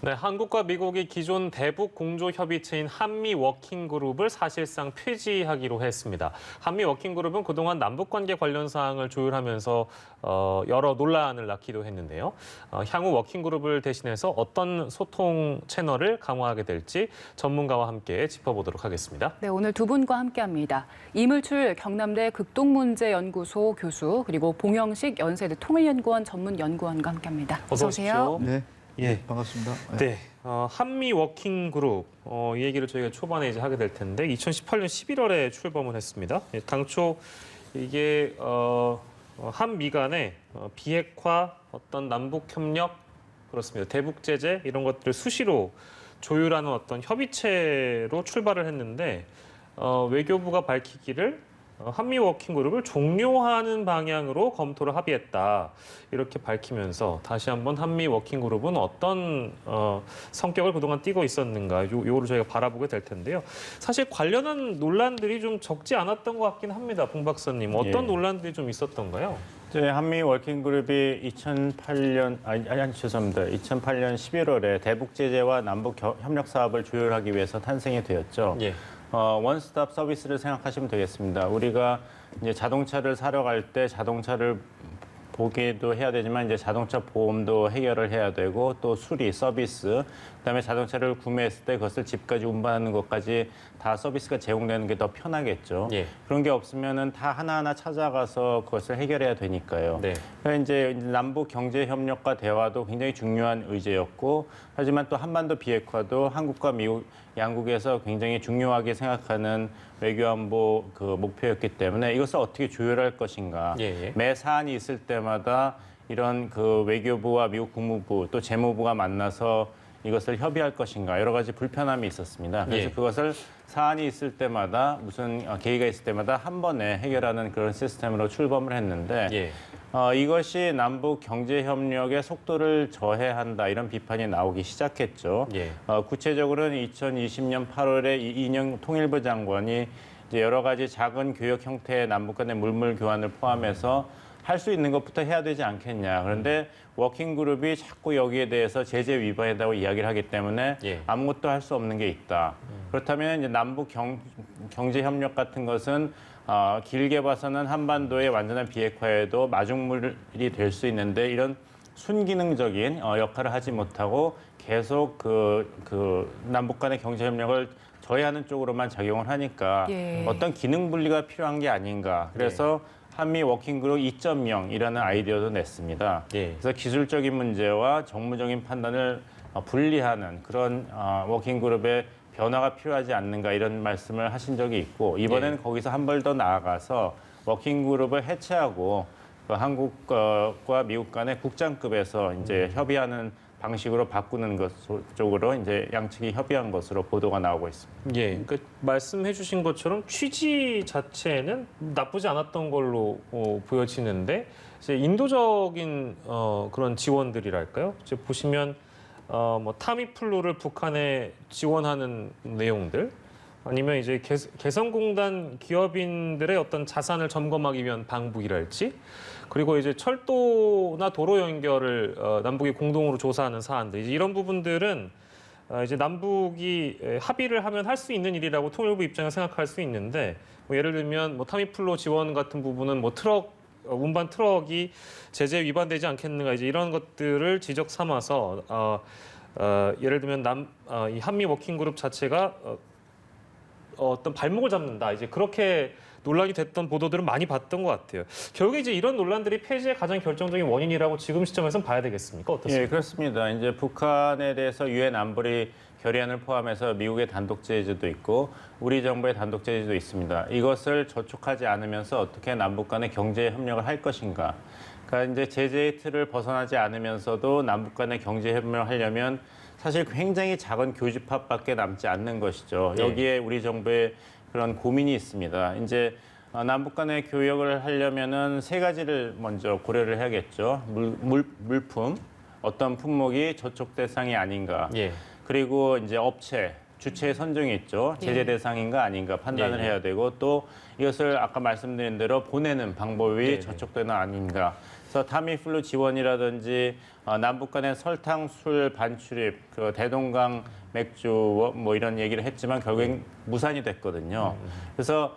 네, 한국과 미국이 기존 대북 공조 협의체인 한미 워킹그룹을 사실상 폐지하기로 했습니다. 한미 워킹그룹은 그동안 남북관계 관련 사항을 조율하면서 여러 논란을 낳기도 했는데요. 향후 워킹그룹을 대신해서 어떤 소통 채널을 강화하게 될지 전문가와 함께 짚어보도록 하겠습니다. 네, 오늘 두 분과 함께합니다. 이물출 경남대 극동문제연구소 교수 그리고 봉영식 연세대 통일연구원 전문연구원과 함께합니다. 어서 오세요. 네. 예, 반갑습니다. 네, 한미 워킹그룹 이 얘기를 저희가 초반에 이제 하게 될 텐데 2018년 11월에 출범을 했습니다. 당초 이게 한미 간의 비핵화, 어떤 남북 협력 그렇습니다. 대북 제재 이런 것들을 수시로 조율하는 어떤 협의체로 출발을 했는데 외교부가 밝히기를 한미 워킹그룹을 종료하는 방향으로 검토를 합의했다. 이렇게 밝히면서 다시 한번 한미 워킹그룹은 어떤 성격을 그동안 띠고 있었는가 요거를 저희가 바라보게 될 텐데요. 사실 관련한 논란들이 좀 적지 않았던 것 같긴 합니다. 봉 박사님. 어떤 논란들이 좀 있었던가요? 한미 워킹그룹이 2008년 11월에 대북 제재와 남북 협력 사업을 조율하기 위해서 탄생이 되었죠. 예. 원스톱 서비스를 생각하시면 되겠습니다. 우리가 이제 자동차를 사러 갈 때 자동차를 보기도 해야 되지만 이제 자동차 보험도 해결을 해야 되고 또 수리, 서비스, 그다음에 자동차를 구매했을 때 그것을 집까지 운반하는 것까지 다 서비스가 제공되는 게 더 편하겠죠. 예. 그런 게 없으면은 다 하나하나 찾아가서 그것을 해결해야 되니까요. 네. 그러니까 이제 남북 경제 협력과 대화도 굉장히 중요한 의제였고, 하지만 또 한반도 비핵화도 한국과 미국 양국에서 굉장히 중요하게 생각하는 외교안보 그 목표였기 때문에 이것을 어떻게 조율할 것인가. 예. 매 사안이 있을 때마다 이런 그 외교부와 미국 국무부 또 재무부가 만나서 이것을 협의할 것인가 여러 가지 불편함이 있었습니다. 그래서 예. 그것을 사안이 있을 때마다 무슨 계기가 있을 때마다 한 번에 해결하는 그런 시스템으로 출범을 했는데 예. 이것이 남북 경제 협력의 속도를 저해한다 이런 비판이 나오기 시작했죠. 예. 구체적으로는 2020년 8월에 이인영 통일부 장관이 이제 여러 가지 작은 교역 형태의 남북 간의 물물 교환을 포함해서 할 수 있는 것부터 해야 되지 않겠냐. 그런데 워킹그룹이 자꾸 여기에 대해서 제재 위반이라고 이야기를 하기 때문에 예. 아무것도 할 수 없는 게 있다. 그렇다면 이제 남북 경제 협력 같은 것은 길게 봐서는 한반도의 완전한 비핵화에도 마중물이 될 수 있는데 이런 순기능적인 역할을 하지 못하고 계속 그 남북 간의 경제 협력을 저해하는 쪽으로만 작용을 하니까 예. 어떤 기능 분리가 필요한 게 아닌가. 그래서 한미 워킹그룹 2.0이라는 아이디어도 냈습니다. 예. 그래서 기술적인 문제와 정무적인 판단을 분리하는 그런 워킹그룹의 변화가 필요하지 않는가 이런 말씀을 하신 적이 있고 이번에는 거기서 한 발 더 나아가서 워킹그룹을 해체하고 그 한국과 미국 간의 국장급에서 이제 협의하는 방식으로 바꾸는 것 쪽으로 이제 양측이 협의한 것으로 보도가 나오고 있습니다. 예, 그러니까 말씀해주신 것처럼 취지 자체는 나쁘지 않았던 걸로 보여지는데 이제 인도적인 그런 지원들이랄까요? 이제 보시면 뭐 타미플루를 북한에 지원하는 내용들 아니면 이제 개성공단 기업인들의 어떤 자산을 점검하기 위한 방북이랄지 그리고 이제 철도나 도로 연결을 남북이 공동으로 조사하는 사안들 이제 이런 부분들은 이제 남북이 합의를 하면 할 수 있는 일이라고 통일부 입장에서 생각할 수 있는데 뭐 예를 들면 뭐 타미플로 지원 같은 부분은 뭐 운반 트럭이 제재 위반되지 않겠는가 이제 이런 것들을 지적 삼아서 예를 들면 이 한미 워킹그룹 자체가 어떤 발목을 잡는다 이제 그렇게 논란이 됐던 보도들은 많이 봤던 것 같아요. 결국에 이제 이런 논란들이 폐지의 가장 결정적인 원인이라고 지금 시점에서는 봐야 되겠습니까? 어떻습니까? 예, 그렇습니다. 이제 북한에 대해서 유엔 안보리 결의안을 포함해서 미국의 단독 제재도 있고 우리 정부의 단독 제재도 있습니다. 이것을 저촉하지 않으면서 어떻게 남북 간의 경제 협력을 할 것인가? 그러니까 이제 제재의 틀을 벗어나지 않으면서도 남북 간의 경제 협력을 하려면 사실 굉장히 작은 교집합밖에 남지 않는 것이죠. 여기에 우리 정부의 그런 고민이 있습니다. 이제 남북 간의 교역을 하려면은 세 가지를 먼저 고려를 해야겠죠. 물품, 어떤 품목이 저촉 대상이 아닌가. 예. 그리고 이제 업체, 주체의 선정이 있죠. 제재 대상인가 아닌가 판단을 해야 되고 또 이것을 아까 말씀드린 대로 보내는 방법이 저촉되나 아닌가. 그래서 타미플루 지원이라든지 남북 간의 설탕, 술 반출입, 그 대동강 맥주 뭐 이런 얘기를 했지만 결국엔 무산이 됐거든요. 그래서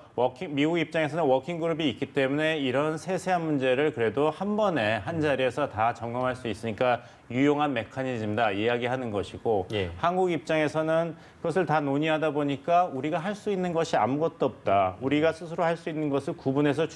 미국 입장에서는 워킹 그룹이 있기 때문에 이런 세세한 문제를 그래도 한 번에 한 자리에서 다 점검할 수 있으니까 유용한 메커니즘이다 이야기하는 것이고 예. 한국 입장에서는 그것을 다 논의하다 보니까 우리가 할 수 있는 것이 아무것도 없다. 우리가 스스로 할 수 있는 것을 구분해서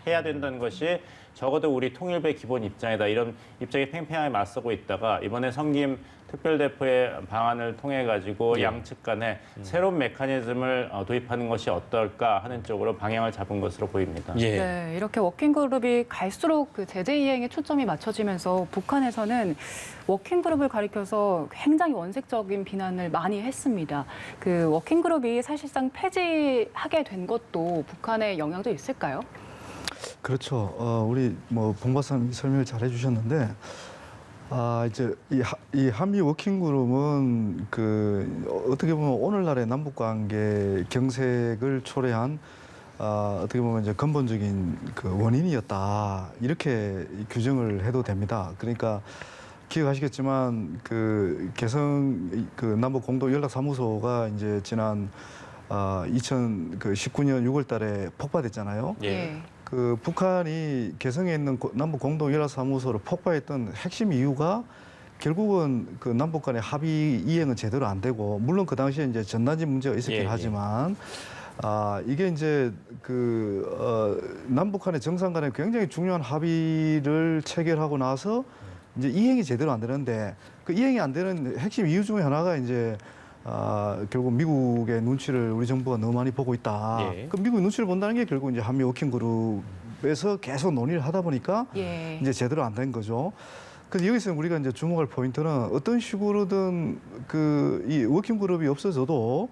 해야 된다는 것이 적어도 우리 통일부의 기본 입장이다. 이런 입장에 팽팽하게 맞서고 있다가 이번에 성김 특별대표의 방안을 통해 가지고 양측 간에 새로운 메커니즘을 도입하는 것이 어떨까 하는 쪽으로 방향을 잡은 것으로 보입니다. 예. 네, 이렇게 워킹그룹이 갈수록 그 제재 이행에 초점이 맞춰지면서 북한에서는 워킹그룹을 가리켜서 굉장히 원색적인 비난을 많이 했습니다. 그 워킹그룹이 사실상 폐지하게 된 것도 북한에 영향도 있을까요? 그렇죠. 우리 봉 박사님 설명을 잘 해주셨는데, 이제 이 한미 워킹그룹은 어떻게 보면 오늘날의 남북 관계 경색을 초래한 어떻게 보면 이제 근본적인 그 원인이었다 이렇게 규정을 해도 됩니다. 그러니까 기억하시겠지만 개성 남북 공동 연락사무소가 이제 지난 2019년 6월달에 폭파됐잖아요. 예. 북한이 개성에 있는 남북 공동 연락사무소를 폭파했던 핵심 이유가 결국은 남북 간의 합의 이행은 제대로 안 되고, 물론 그 당시에 이제 전단지 문제가 있었긴 예. 하지만 이게 이제 남북 간의 정상 간에 굉장히 중요한 합의를 체결하고 나서 이제 이행이 제대로 안 되는데, 그 이행이 안 되는 핵심 이유 중에 하나가 이제 결국 미국의 눈치를 우리 정부가 너무 많이 보고 있다. 예. 그 미국 눈치를 본다는 게 결국 이제 한미 워킹 그룹에서 계속 논의를 하다 보니까 예. 이제 제대로 안 된 거죠. 그래서 여기서 우리가 이제 주목할 포인트는 어떤 식으로든 이 워킹 그룹이 없어져도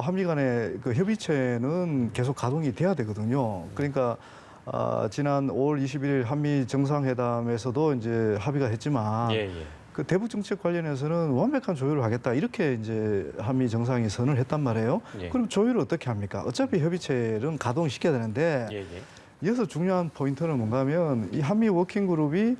한미 간의 그 협의체는 계속 가동이 돼야 되거든요. 그러니까 지난 5월 21일 한미 정상회담에서도 이제 합의가 했지만 예. 그 대북 정책 관련해서는 완벽한 조율을 하겠다 이렇게 이제 한미 정상이 선을 했단 말이에요. 예. 그럼 조율을 어떻게 합니까? 어차피 협의체는 가동시켜야 되는데 예. 여기서 중요한 포인트는 뭔가 하면 이 한미 워킹 그룹이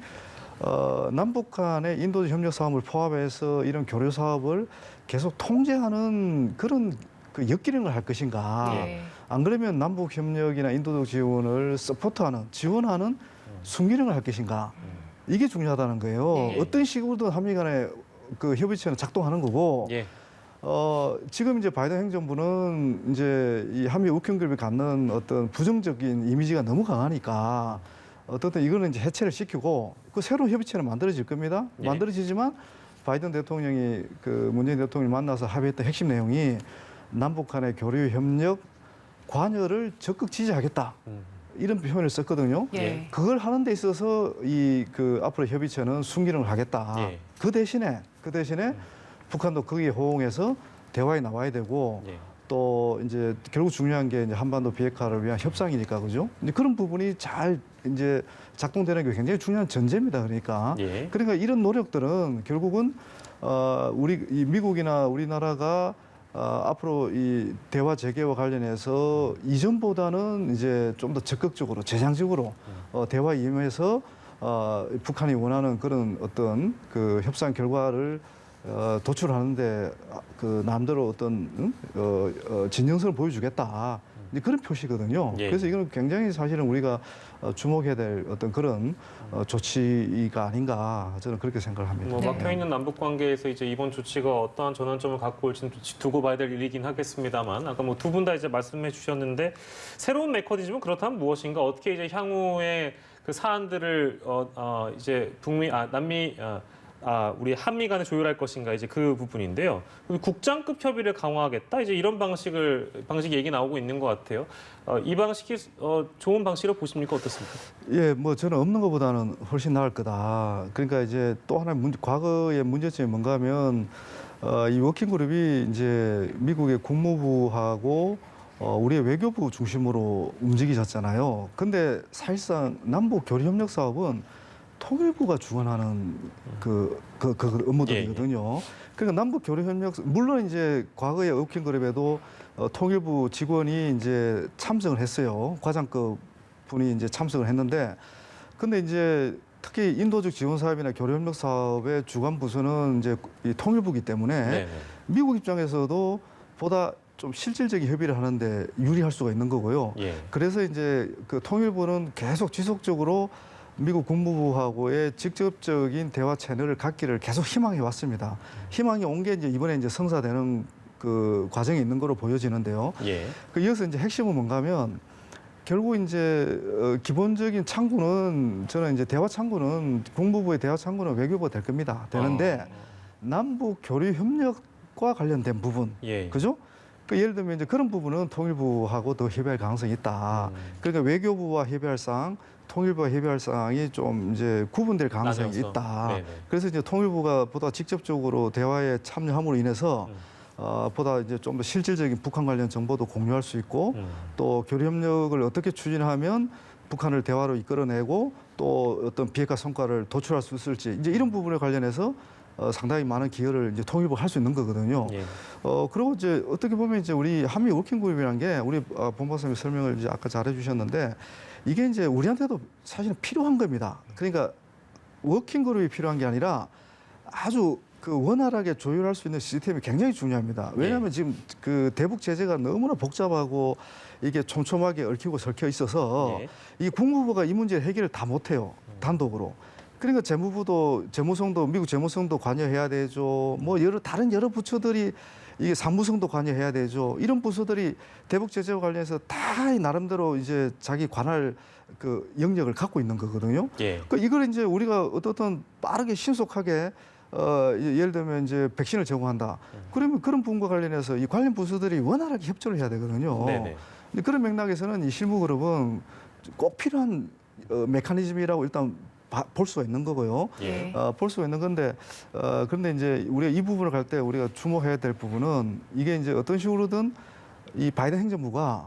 남북 간의 인도적 협력 사업을 포함해서 이런 교류 사업을 계속 통제하는 그런 그 역기능을 할 것인가. 예. 안 그러면 남북 협력이나 인도적 지원을 서포트하는, 지원하는 순기능을 할 것인가. 이게 중요하다는 거예요. 예. 어떤 식으로든 한미 간의 그 협의체는 작동하는 거고, 예. 지금 이제 바이든 행정부는 이제 이 한미 워킹그룹이 갖는 어떤 부정적인 이미지가 너무 강하니까 어떻든 이거는 이제 해체를 시키고 그 새로운 협의체는 만들어질 겁니다. 예. 만들어지지만 바이든 대통령이 문재인 대통령이 만나서 합의했던 핵심 내용이 남북 간의 교류 협력 관여를 적극 지지하겠다. 이런 표현을 썼거든요. 예. 그걸 하는 데 있어서 앞으로 협의체는 순기능을 하겠다. 예. 그 대신에 북한도 거기에 호응해서 대화에 나와야 되고 예. 또 이제 결국 중요한 게 이제 한반도 비핵화를 위한 협상이니까 그죠? 이제 그런 부분이 잘 이제 작동되는 게 굉장히 중요한 전제입니다. 그러니까 예. 이런 노력들은 결국은 이 미국이나 우리나라가 앞으로 이 대화 재개와 관련해서 이전보다는 이제 좀 더 적극적으로 재장적으로 대화 임해서 북한이 원하는 그런 어떤 그 협상 결과를 도출하는데 남대로 어떤 진정성을 보여주겠다. 이제 그런 표시거든요. 예. 그래서 이거는 굉장히 사실은 우리가 주목해야 될 어떤 그런 조치가 아닌가 저는 그렇게 생각을 합니다. 뭐 네. 막혀있는 남북 관계에서 이제 이번 조치가 어떠한 전환점을 갖고 올지는 두고 봐야 될 일이긴 하겠습니다만, 아까 뭐 두 분 다 이제 말씀해 주셨는데 새로운 메커니즘은 그렇다면 무엇인가, 어떻게 이제 향후에 그 사안들을 이제 남미 우리 한미 간에 조율할 것인가, 이제 그 부분인데요. 국장급 협의를 강화하겠다, 이제 이런 방식 얘기 나오고 있는 것 같아요. 이 방식이 좋은 방식으로 보십니까? 어떻습니까? 예, 뭐 저는 없는 것보다는 훨씬 나을 거다. 그러니까 이제 또 하나의 과거의 문제점이 뭔가 하면 이 워킹그룹이 이제 미국의 국무부하고 우리의 외교부 중심으로 움직이셨잖아요. 근데 사실상 남북 교류 협력 사업은 통일부가 주관하는 그 업무들이거든요. 그러니까 남북 교류 협력, 물론 이제 과거의 워킹그룹에도 통일부 직원이 이제 참석을 했어요. 과장급 분이 이제 참석을 했는데 근데 이제 특히 인도적 지원 사업이나 교류협력 사업의 주관 부서는 이제 이 통일부기 때문에 네네. 미국 입장에서도 보다 좀 실질적인 협의를 하는데 유리할 수가 있는 거고요. 예. 그래서 이제 그 통일부는 계속 지속적으로 미국 국무부하고의 직접적인 대화 채널을 갖기를 계속 희망해 왔습니다. 희망이 온 게 이제 이번에 이제 성사되는 그 과정이 있는 거로 보여지는데요. 예. 그 이어서 이제 핵심은 뭔가면 결국 이제 기본적인 창구는 저는 이제 대화 창구는 국무부의 대화 창구는 외교부가 될 겁니다. 되는데 남북 교류 협력과 관련된 부분, 예. 그죠? 그 예를 들면 이제 그런 부분은 통일부하고 더 협의할 가능성이 있다. 그러니까 외교부와 협의할 사항, 통일부와 협의할 사항이 좀 이제 구분될 가능성이 나뉘어서. 있다. 네네. 그래서 이제 통일부가 보다 직접적으로 대화에 참여함으로 인해서 보다 이제 좀 더 실질적인 북한 관련 정보도 공유할 수 있고 또 교류 협력을 어떻게 추진하면 북한을 대화로 이끌어내고 또 어떤 비핵화 성과를 도출할 수 있을지 이제 이런 부분에 관련해서 상당히 많은 기여를 이제 통일부가 할 수 있는 거거든요. 예. 그리고 이제 어떻게 보면 이제 우리 한미 워킹그룹이라는 게 우리 본박사님이 설명을 이제 아까 잘해 주셨는데 이게 이제 우리한테도 사실은 필요한 겁니다. 그러니까 워킹그룹이 필요한 게 아니라 아주 그 원활하게 조율할 수 있는 시스템이 굉장히 중요합니다. 왜냐하면 지금 그 대북 제재가 너무나 복잡하고 이게 촘촘하게 얽히고 설켜 있어서 예. 이 국무부가 이 문제 해결을 다 못해요. 단독으로. 그러니까 재무부도 재무성도 미국 재무성도 관여해야 되죠. 뭐 다른 여러 부처들이 이게 상무성도 관여해야 되죠. 이런 부서들이 대북 제재와 관련해서 다 나름대로 이제 자기 관할 그 영역을 갖고 있는 거거든요. 예. 그 이걸 이제 우리가 어떻든 빠르게 신속하게 예를 들면 이제 백신을 제공한다. 그러면 그런 부분과 관련해서 이 관련 부서들이 원활하게 협조를 해야 되거든요. 네네. 근데 그런 맥락에서는 이 실무그룹은 꼭 필요한 메커니즘이라고 일단 볼 수가 있는 거고요. 예. 볼 수가 있는 건데 그런데 이제 우리가 이 부분을 갈 때 우리가 주목해야 될 부분은 이게 이제 어떤 식으로든 이 바이든 행정부가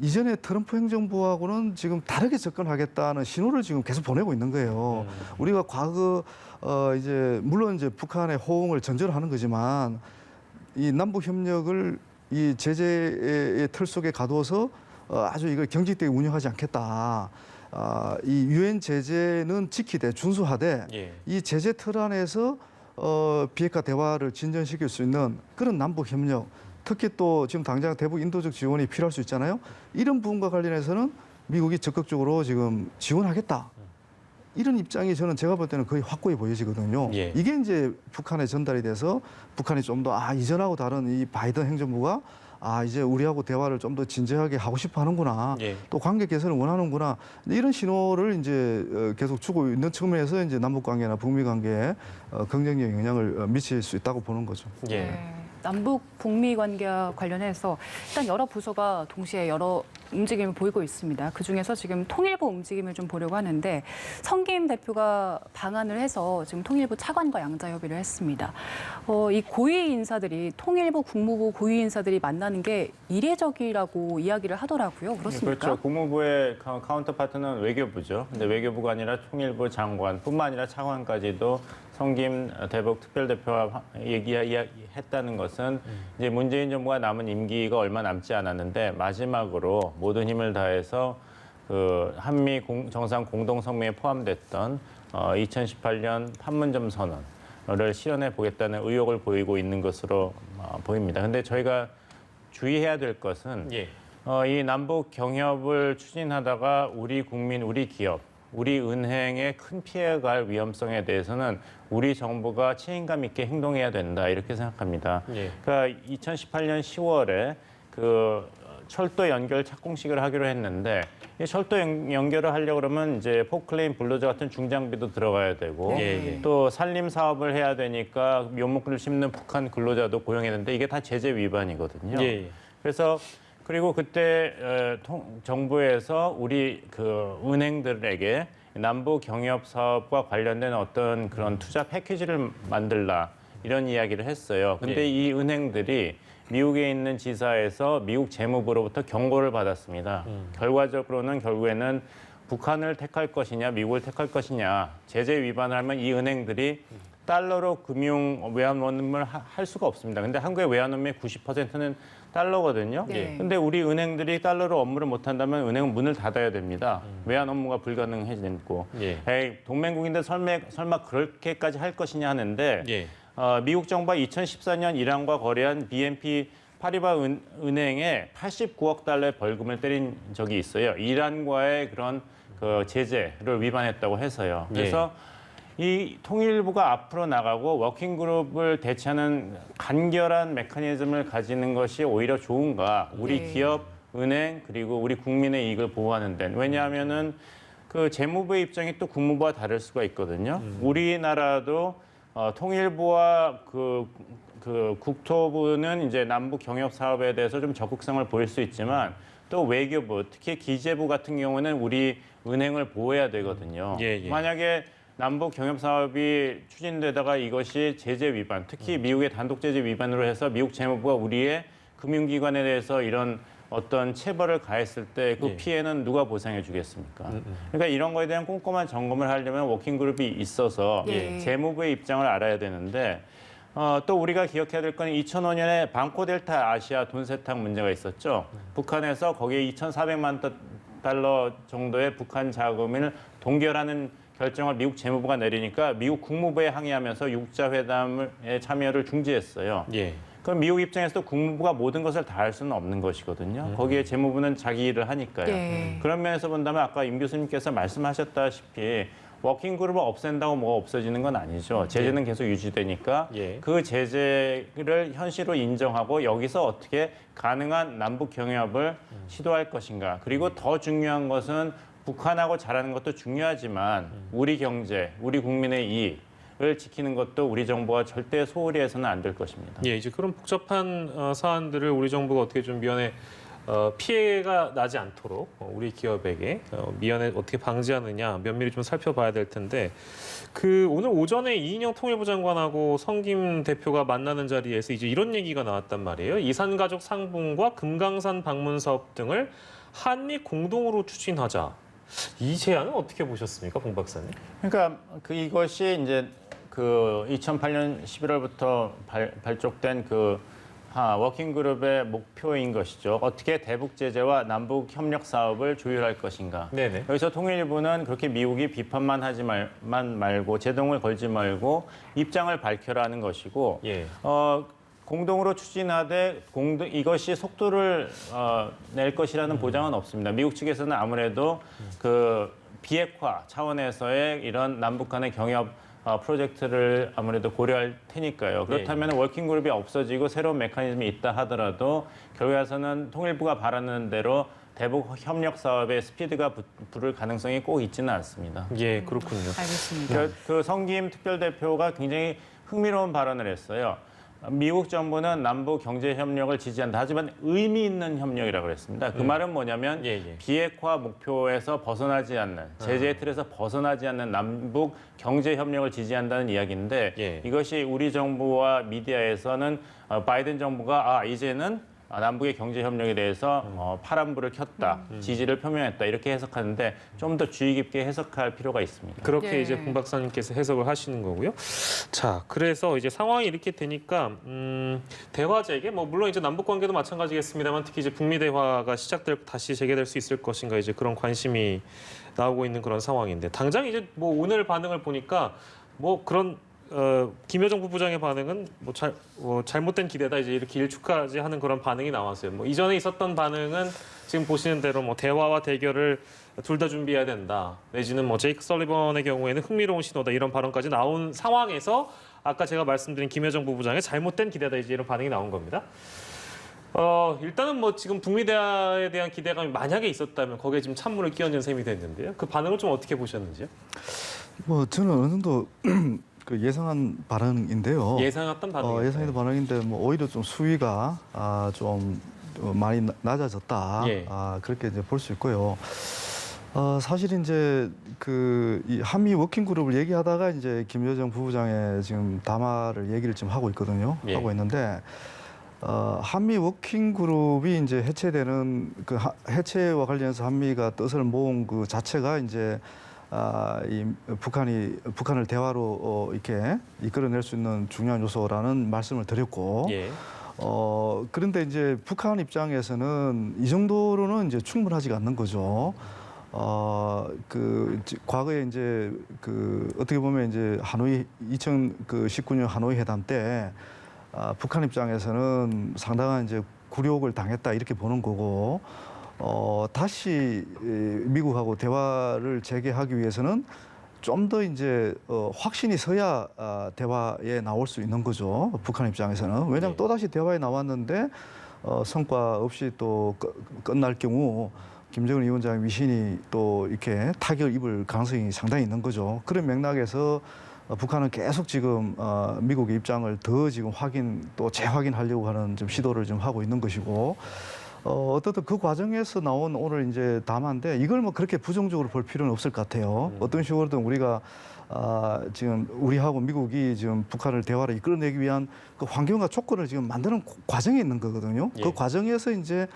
이전에 트럼프 행정부하고는 지금 다르게 접근하겠다는 신호를 지금 계속 보내고 있는 거예요. 우리가 과거 이제 물론 이제 북한의 호응을 전제로 하는 거지만 이 남북 협력을 이 제재의 틀 속에 가두어서 아주 이걸 경직되게 운영하지 않겠다. 이 유엔 제재는 지키되 준수하되 예. 이 제재 틀 안에서 비핵화 대화를 진전시킬 수 있는 그런 남북 협력, 특히 또 지금 당장 대북 인도적 지원이 필요할 수 있잖아요. 이런 부분과 관련해서는 미국이 적극적으로 지금 지원하겠다. 이런 입장이 저는 제가 볼 때는 거의 확고해 보여지거든요. 예. 이게 이제 북한에 전달이 돼서 북한이 좀 더 이전하고 다른 이 바이든 행정부가 이제 우리하고 대화를 좀 더 진지하게 하고 싶어 하는구나. 예. 또 관계 개선을 원하는구나. 이런 신호를 이제 계속 주고 있는 측면에서 이제 남북 관계나 북미 관계에 긍정적인 영향을 미칠 수 있다고 보는 거죠. 예. 네. 남북 북미 관계와 관련해서 일단 여러 부서가 동시에 여러 움직임을 보이고 있습니다. 그중에서 지금 통일부 움직임을 좀 보려고 하는데 성김 대표가 방한을 해서 지금 통일부 차관과 양자 협의를 했습니다. 이 고위 인사들이 통일부 국무부 고위 인사들이 만나는 게 이례적이라고 이야기를 하더라고요. 그렇습니까? 그렇죠. 국무부의 카운터 파트는 외교부죠. 근데 외교부가 아니라 통일부 장관뿐만 아니라 차관까지도 성김 대북 특별대표와 얘기했다는 것은 이제 문재인 정부가 남은 임기가 얼마 남지 않았는데 마지막으로 모든 힘을 다해서 그 한미 정상 공동 성명에 포함됐던 2018년 판문점 선언을 실현해 보겠다는 의욕을 보이고 있는 것으로 보입니다. 근데 저희가 주의해야 될 것은 예. 이 남북 경협을 추진하다가 우리 국민, 우리 기업, 우리 은행에 큰 피해가 갈 위험성에 대해서는 우리 정부가 책임감 있게 행동해야 된다 이렇게 생각합니다. 예. 그러니까 2018년 10월에 그 철도 연결 착공식을 하기로 했는데 이 철도 연결을 하려고 그러면 이제 포클레인 블루저 같은 중장비도 들어가야 되고 예. 또 산림 사업을 해야 되니까 묘목을 심는 북한 근로자도 고용했는데 이게 다 제재 위반이거든요. 예. 그래서 그리고 그때 정부에서 우리 그 은행들에게 남북 경협 사업과 관련된 어떤 그런 투자 패키지를 만들라 이런 이야기를 했어요. 근데 예. 이 은행들이 미국에 있는 지사에서 미국 재무부로부터 경고를 받았습니다. 결과적으로는 결국에는 북한을 택할 것이냐 미국을 택할 것이냐 제재 위반을 하면 이 은행들이 달러로 금융 외환원금을 할 수가 없습니다. 근데 한국의 외환원금의 90%는 달러거든요. 네. 근데 우리 은행들이 달러로 업무를 못 한다면 은행은 문을 닫아야 됩니다. 외환 업무가 불가능해지고. 예. 에이, 동맹국인데 설마 그렇게까지 할 것이냐 하는데 예. 미국 정부가 2014년 이란과 거래한 BNP 파리바 은행에 89억 달러의 벌금을 때린 적이 있어요. 이란과의 그런 그 제재를 위반했다고 해서요. 그래서 이 통일부가 앞으로 나가고 워킹그룹을 대체하는 간결한 메커니즘을 가지는 것이 오히려 좋은가? 우리 네. 기업, 은행 그리고 우리 국민의 이익을 보호하는 데. 왜냐하면은 그 재무부의 입장이 또 국무부와 다를 수가 있거든요. 우리나라도 통일부와 그 국토부는 이제 남북 경협 사업에 대해서 좀 적극성을 보일 수 있지만 또 외교부, 특히 기재부 같은 경우는 우리 은행을 보호해야 되거든요. 만약에 남북 경협 사업이 추진되다가 이것이 제재 위반, 특히 미국의 단독 제재 위반으로 해서 미국 재무부가 우리의 금융기관에 대해서 이런 어떤 체벌을 가했을 때 그 피해는 누가 보상해 주겠습니까? 그러니까 이런 거에 대한 꼼꼼한 점검을 하려면 워킹그룹이 있어서 재무부의 입장을 알아야 되는데 또 우리가 기억해야 될 건 2005년에 방코델타 아시아 돈 세탁 문제가 있었죠. 북한에서 거기에 2,400만 달러 정도의 북한 자금을 동결하는 결정을 미국 재무부가 내리니까 미국 국무부에 항의하면서 6자 회담에 참여를 중지했어요. 그럼 미국 입장에서도 국무부가 모든 것을 다 할 수는 없는 것이거든요. 거기에 재무부는 자기 일을 하니까요. 그런 면에서 본다면 아까 임 교수님께서 말씀하셨다시피 워킹그룹을 없앤다고 뭐가 없어지는 건 아니죠. 제재는 계속 유지되니까 그 제재를 현실로 인정하고 여기서 어떻게 가능한 남북 경협을 시도할 것인가. 그리고 더 중요한 것은 북한하고 잘하는 것도 중요하지만 우리 경제, 우리 국민의 이익을 지키는 것도 우리 정부가 절대 소홀히 해서는 안 될 것입니다. 이제 그런 복잡한 사안들을 우리 정부가 어떻게 좀 미연에 피해가 나지 않도록 우리 기업에게 미연에 어떻게 방지하느냐 면밀히 좀 살펴봐야 될 텐데 오늘 오전에 이인영 통일부 장관하고 성김 대표가 만나는 자리에서 이제 이런 얘기가 나왔단 말이에요. 이산가족 상봉과 금강산 방문 사업 등을 한미 공동으로 추진하자. 이 제안은 어떻게 보셨습니까, 봉 박사님? 그러니까 이것이 이제 2008년 11월부터 발족된 워킹그룹의 목표인 것이죠. 어떻게 대북 제재와 남북 협력 사업을 조율할 것인가. 여기서 통일부는 그렇게 미국이 비판만 하지 말고 제동을 걸지 말고 입장을 밝혀라는 것이고 공동으로 추진하되 이것이 속도를 낼 것이라는 보장은 없습니다. 미국 측에서는 아무래도 비핵화 차원에서의 이런 남북 간의 경협 프로젝트를 아무래도 고려할 테니까요. 그렇다면 워킹그룹이 없어지고 새로운 메커니즘이 있다 하더라도 결국에서는 통일부가 바라는 대로 대북 협력 사업의 스피드가 부를 가능성이 꼭 있지는 않습니다. 그렇군요. 알겠습니다. 성김 특별대표가 굉장히 흥미로운 발언을 했어요. 미국 정부는 남북 경제 협력을 지지한다. 하지만 의미 있는 협력이라고 그랬습니다. 그 말은 뭐냐면 비핵화 목표에서 벗어나지 않는 제재의 틀에서 벗어나지 않는 남북 경제 협력을 지지한다는 이야기인데 이것이 우리 정부와 미디어에서는 바이든 정부가 이제는 남북의 경제 협력에 대해서 파란불을 켰다, 지지를 표명했다 이렇게 해석하는데 좀 더 주의 깊게 해석할 필요가 있습니다. 그렇게 이제 봉 박사님께서 해석을 하시는 거고요. 자, 그래서 이제 상황이 이렇게 되니까 대화 재개, 물론 이제 남북 관계도 마찬가지겠습니다만 특히 이제 북미 대화가 다시 재개될 수 있을 것인가 이제 그런 관심이 나오고 있는 그런 상황인데 당장 이제 오늘 반응을 보니까 그런 김여정 부부장의 반응은 잘못된 기대다 이제 이렇게 일축까지 하는 그런 반응이 나왔어요. 이전에 있었던 반응은 지금 보시는 대로 대화와 대결을 둘 다 준비해야 된다. 내지는 제이크 설리번의 경우에는 흥미로운 신호다 이런 발언까지 나온 상황에서 아까 제가 말씀드린 김여정 부부장의 잘못된 기대다 이제 이런 반응이 나온 겁니다. 일단은 지금 북미 대화에 대한 기대감이 만약에 있었다면 거기에 지금 찬물을 끼얹은 셈이 됐는데요. 그 반응을 좀 어떻게 보셨는지요? 저는 어느 정도 예상한 반응인데요. 예상했던 반응이요? 예상했던 반응인데 오히려 좀 수위가 좀 많이 낮아졌다. 그렇게 이제 볼 수 있고요. 사실 이제 이 한미 워킹그룹을 얘기하다가 이제 김여정 부부장의 지금 담화를 얘기를 지금 하고 있거든요. 하고 있는데 한미 워킹그룹이 이제 해체되는 해체와 관련해서 한미가 뜻을 모은 그 자체가 이제 이 북한을 대화로 이렇게 이끌어낼 수 있는 중요한 요소라는 말씀을 드렸고. 예. 그런데 이제 북한 입장에서는 이 정도로는 이제 충분하지가 않는 거죠. 과거에 이제 어떻게 보면 이제 하노이 2019년 하노이 회담 때 북한 입장에서는 상당한 이제 굴욕을 당했다 이렇게 보는 거고, 다시 미국하고 대화를 재개하기 위해서는 좀 더 이제 확신이 서야 대화에 나올 수 있는 거죠. 북한 입장에서는. 왜냐하면 네. 또다시 대화에 나왔는데 성과 없이 또 끝날 경우 김정은 위원장의 위신이 또 이렇게 타격을 입을 가능성이 상당히 있는 거죠. 그런 맥락에서 북한은 계속 지금 미국의 입장을 더 지금 재확인하려고 하는 좀 시도를 좀 하고 있는 것이고, 어떻든 그 과정에서 나온 오늘 이제 담화인데 이걸 뭐 그렇게 부정적으로 볼 필요는 없을 것 같아요. 어떤 식으로든 우리가 지금 우리하고 미국이 지금 북한을 대화를 이끌어내기 위한 그 환경과 조건을 지금 만드는 과정에 있는 거거든요. 예. 그 과정에서 이제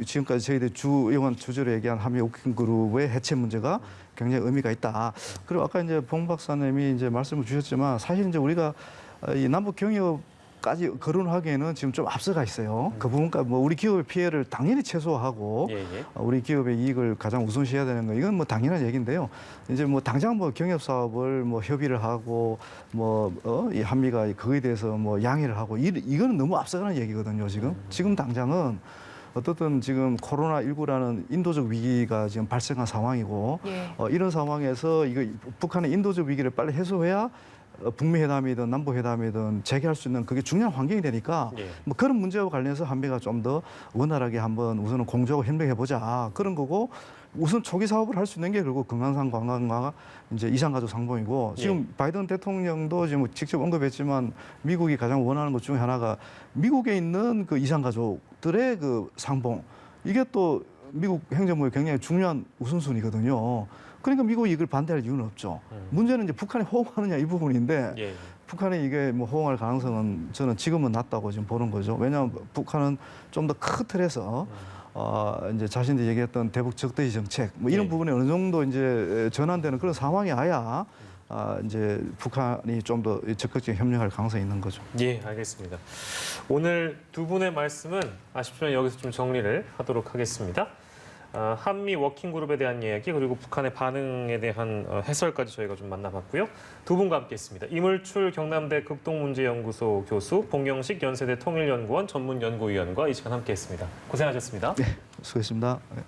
지금까지 저희들 주 의원 주제로 얘기한 한미 워킹그룹의 해체 문제가 굉장히 의미가 있다. 그리고 아까 이제 봉 박사님이 이제 말씀을 주셨지만 사실 이제 우리가 이 남북 경협까지 거론하기에는 지금 좀 앞서가 있어요. 그 부분까지 뭐 우리 기업의 피해를 당연히 최소화하고 예, 예. 우리 기업의 이익을 가장 우선시해야 되는 거 이건 뭐 당연한 얘기인데요. 이제 뭐 당장 뭐 경협 사업을 뭐 협의를 하고 이 한미가 그거에 대해서 뭐 양해를 하고 이거는 너무 앞서가는 얘기거든요. 지금 당장은 어떻든 지금 코로나19라는 인도적 위기가 지금 발생한 상황이고, 예. 이런 상황에서 북한의 인도적 위기를 빨리 해소해야 북미 회담이든 남북 회담이든 재개할 수 있는 그게 중요한 환경이 되니까 예. 뭐 그런 문제와 관련해서 한미가 좀 더 원활하게 한번 우선은 공조하고 협력해 보자 그런 거고, 우선 초기 사업을 할 수 있는 게 결국 금강산 관광과 이제 이산가족 상봉이고, 지금 바이든 대통령도 지금 직접 언급했지만 미국이 가장 원하는 것 중에 하나가 미국에 있는 그 이산가족들의 그 상봉, 이게 또 미국 행정부의 굉장히 중요한 우선순위거든요. 그러니까 미국이 이걸 반대할 이유는 없죠. 문제는 이제 북한이 호응하느냐 이 부분인데, 예. 북한이 이게 뭐 호응할 가능성은 저는 지금은 낮다고 지금 보는 거죠. 왜냐하면 북한은 좀 더 큰 틀에서 이제 자신들이 얘기했던 대북 적대시 정책 뭐 이런 네. 부분이 어느 정도 이제 전환되는 그런 상황이 아야 이제 북한이 좀 더 적극적인 협력할 가능성이 있는 거죠. 예, 알겠습니다. 오늘 두 분의 말씀은 아쉽지만 여기서 좀 정리를 하도록 하겠습니다. 한미 워킹그룹에 대한 이야기 그리고 북한의 반응에 대한 해설까지 저희가 좀 만나봤고요. 두 분과 함께했습니다. 이물출 경남대 극동문제연구소 교수, 봉영식 연세대 통일연구원 전문연구위원과 이 시간 함께했습니다. 고생하셨습니다. 수고했습니다. 네.